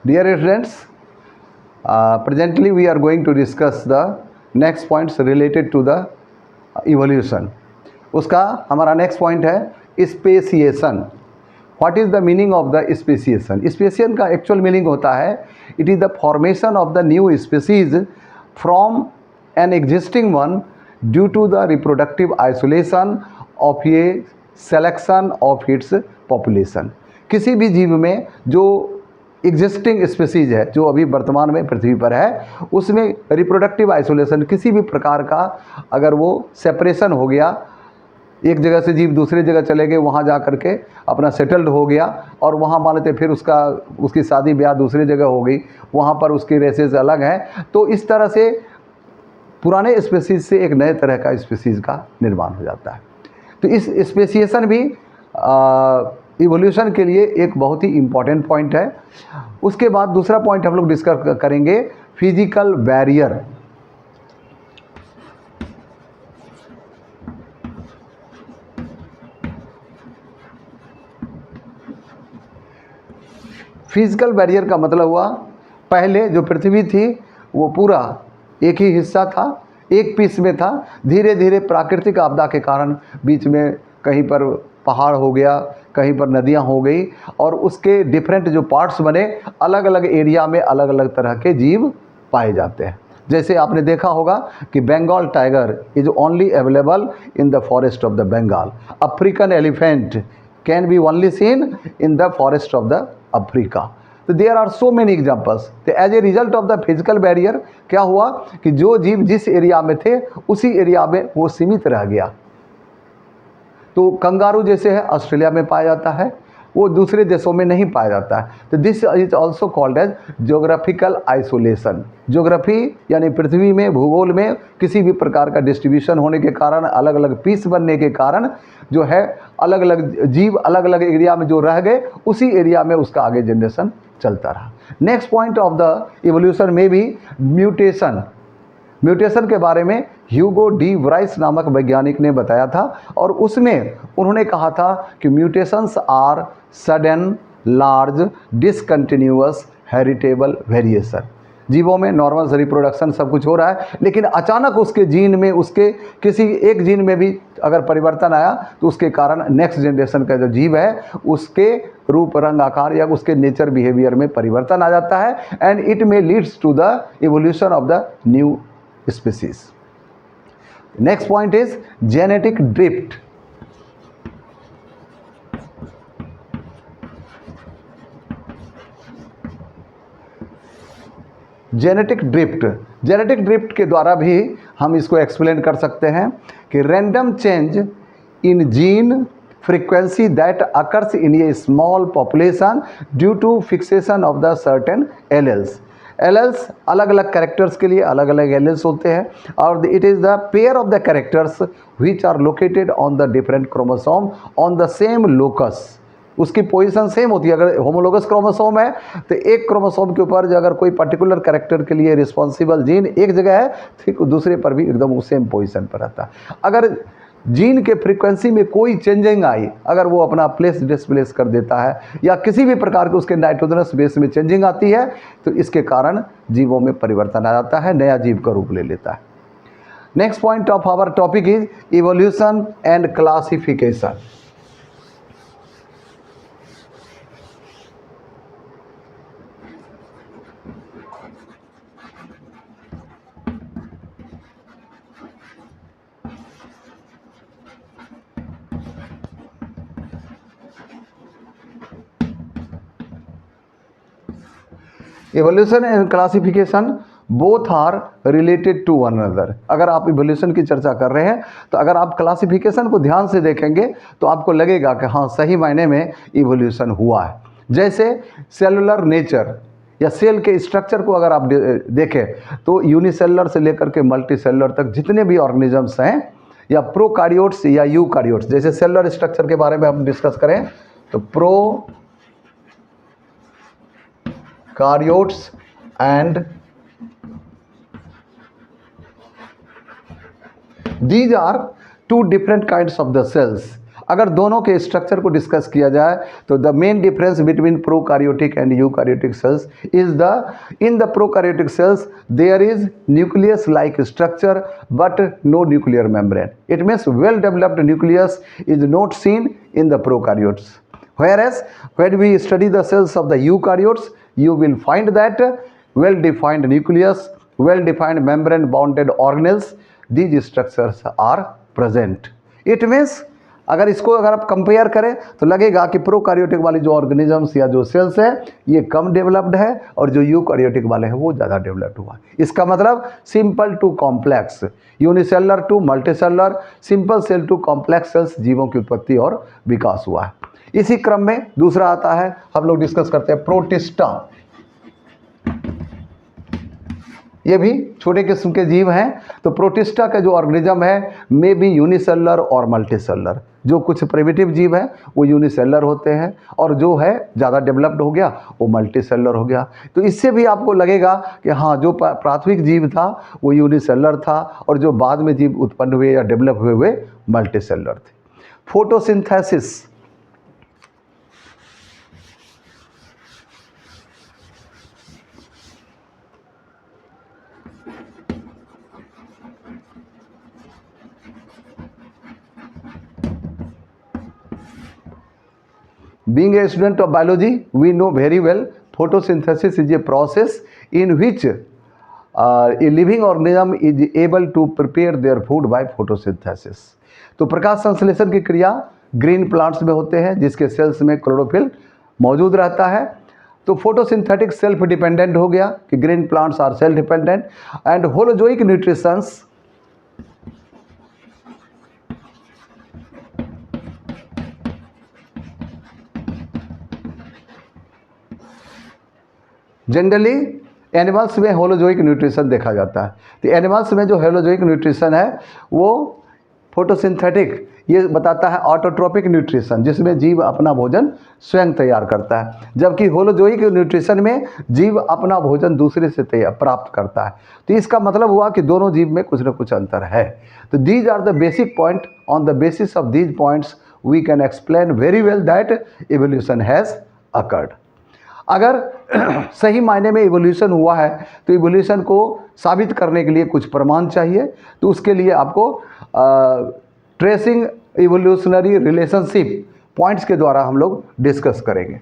Dear students, presently we are going to discuss the next points related to the evolution. उसका हमारा next point है speciation. What is the meaning of the speciation? Speciation का actual meaning होता है it is the formation of the new species from an existing one due to the reproductive isolation of a selection of its population. किसी भी जीव में जो existing species है, जो अभी वर्तमान में पृथ्वी पर है, उसमें रिप्रोडक्टिव आइसोलेशन किसी भी प्रकार का अगर वो सेपरेशन हो गया, एक जगह से जीव दूसरी जगह चले गए, वहाँ जा कर के अपना सेटल्ड हो गया और वहाँ मान लेते फिर उसकी शादी ब्याह दूसरी जगह हो गई, वहाँ पर उसकी रेसेस अलग हैं, तो इस तरह से पुराने स्पीसीज से एक नए तरह का स्पीसीज का निर्माण हो जाता है. तो इस स्पेसिएशन भी इवोल्यूशन के लिए एक बहुत ही इम्पॉर्टेंट पॉइंट है. उसके बाद दूसरा पॉइंट हम लोग डिस्कस करेंगे फिजिकल बैरियर. फिजिकल बैरियर का मतलब हुआ पहले जो पृथ्वी थी वो पूरा एक ही हिस्सा था, एक पीस में था. धीरे धीरे प्राकृतिक आपदा के कारण बीच में कहीं पर पहाड़ हो गया, कहीं पर नदियां हो गई और उसके डिफरेंट जो पार्ट्स बने, अलग अलग एरिया में अलग अलग तरह के जीव पाए जाते हैं. जैसे आपने देखा होगा कि Bengal tiger is only available in the forest of the Bengal. African elephant can be only seen in the forest of the Africa. तो there are so many examples. तो as a result of the physical barrier क्या हुआ कि जो जीव जिस area में थे उसी एरिया में वो सीमित रह गया. तो कंगारू जैसे है ऑस्ट्रेलिया में पाया जाता है, वो दूसरे देशों में नहीं पाया जाता है. तो this is also called as geographical isolation. Geography यानी पृथ्वी में भूगोल में किसी भी प्रकार का डिस्ट्रीब्यूशन होने के कारण, अलग अलग पीस बनने के कारण जो है अलग अलग जीव अलग अलग एरिया में जो रह गए, उसी एरिया में उसका आगे जनरेशन चलता रहा. Next point of the evolution में भी म्यूटेशन. म्यूटेशन के बारे में ह्यूगो डी व्राइस नामक वैज्ञानिक ने बताया था और उसमें उन्होंने कहा था कि mutations are sudden large discontinuous heritable variation. जीवों में नॉर्मल रिप्रोडक्शन सब कुछ हो रहा है, लेकिन अचानक उसके जीन में, उसके किसी एक जीन में भी अगर परिवर्तन आया तो उसके कारण नेक्स्ट जनरेशन का जो जीव है उसके रूप रंग आकार या उसके नेचर बिहेवियर में परिवर्तन आ जाता है and it may leads to the evolution of the new species. Next point is genetic drift. Genetic drift के द्वारा भी हम इसको एक्सप्लेन कर सकते हैं कि random change in gene frequency that occurs in a small population due to fixation of the certain alleles. Alleles अलग अलग कैरेक्टर्स के लिए अलग अलग एलेल्स होते हैं और it is the pair of the characters which are located on the different chromosome on the same locus. उसकी पोजीशन सेम होती है. अगर होमोलोगस क्रोमोसोम है तो एक क्रोमोसोम के ऊपर जो अगर कोई पर्टिकुलर कैरेक्टर के लिए रिस्पॉन्सिबल जीन एक जगह है, फिर दूसरे पर भी एकदम सेम पोजीशन पर रहता है. अगर जीन के फ्रीक्वेंसी में कोई चेंजिंग आई, अगर वो अपना प्लेस डिस्प्लेस कर देता है या किसी भी प्रकार के उसके नाइट्रोजनस बेस में चेंजिंग आती है, तो इसके कारण जीवों में परिवर्तन आ जाता है, नया जीव का रूप ले लेता है. Next point of our topic is evolution and classification. Evolution and classification both are related to one another. अगर आप इवोल्यूशन की चर्चा कर रहे हैं तो अगर आप क्लासिफिकेशन को ध्यान से देखेंगे तो आपको लगेगा कि हाँ सही मायने में इवोल्यूशन हुआ है. जैसे सेलुलर नेचर या सेल के स्ट्रक्चर को अगर आप देखें तो यूनिसेलुलर से लेकर के मल्टी सेलुलर तक जितने भी ऑर्गेनिजम्स हैं या प्रोकार्योट्स या यूकार्योट्स. जैसे सेलुलर स्ट्रक्चर के बारे में हम डिस्कस करें तो prokaryotes and these are two different kinds of the cells. अगर दोनों के स्ट्रक्चर को डिस्कस किया जाए तो the main difference between prokaryotic and eukaryotic cells is in the prokaryotic cells there is nucleus like structure but no nuclear membrane. It means well developed nucleus is not seen in the prokaryotes, whereas when we study the cells of the eukaryotes you will find that well defined nucleus, well defined membrane bounded organelles, these structures are present. It means अगर आप compare करें तो लगेगा कि prokaryotic वाली जो organisms या जो सेल्स है ये कम डेवलप्ड है और जो यूकैरियोटिक वाले हैं वो ज़्यादा डेवलप्ड हुआ है. इसका मतलब simple to complex, unicellular to multicellular, simple cell to complex cells जीवों की उत्पत्ति और विकास हुआ है. इसी क्रम में दूसरा आता है, हम लोग डिस्कस करते हैं प्रोटिस्टा. ये भी छोटे किस्म के जीव हैं. तो प्रोटिस्टा का जो ऑर्गेनिज्म है मे बी यूनिसेलुलर और मल्टीसेलुलर. जो कुछ प्रिमिटिव जीव हैं वो यूनिसेलुलर होते हैं और जो है ज़्यादा डेवलप्ड हो गया वो मल्टीसेलुलर हो गया. तो इससे भी आपको लगेगा कि हाँ जो प्राथमिक जीव था वो यूनिसेलुलर था और जो बाद में जीव उत्पन्न हुए या डेवलप हुए हुए मल्टीसेलुलर थे. Photosynthesis. Being a student of biology, we know very well photosynthesis is a process in which a living organism is able to prepare their food by photosynthesis. तो प्रकाश संश्लेषण की क्रिया ग्रीन प्लांट्स में होते हैं जिसके सेल्स में क्लोरोफिल मौजूद रहता है. तो फोटोसिंथेटिक सेल्फ डिपेंडेंट हो गया कि green plants are self dependent and holozoic nutritions generally animals में होलोजोइक न्यूट्रिशन देखा जाता है. तो एनिमल्स में जो होलोजोइक न्यूट्रिशन है वो फोटोसिंथेटिक, ये बताता है ऑटोट्रोपिक न्यूट्रिशन जिसमें जीव अपना भोजन स्वयं तैयार करता है, जबकि होलोजोइक न्यूट्रिशन में जीव अपना भोजन दूसरे से प्राप्त करता है. तो इसका मतलब हुआ कि दोनों जीव में कुछ न कुछ अंतर है. तो these are the basic point. On the basis of these points we can explain very well that evolution has occurred. अगर सही मायने में इवोल्यूशन हुआ है तो इवोल्यूशन को साबित करने के लिए कुछ प्रमाण चाहिए. तो उसके लिए आपको ट्रेसिंग इवोल्यूशनरी रिलेशनशिप पॉइंट्स के द्वारा हम लोग डिस्कस करेंगे.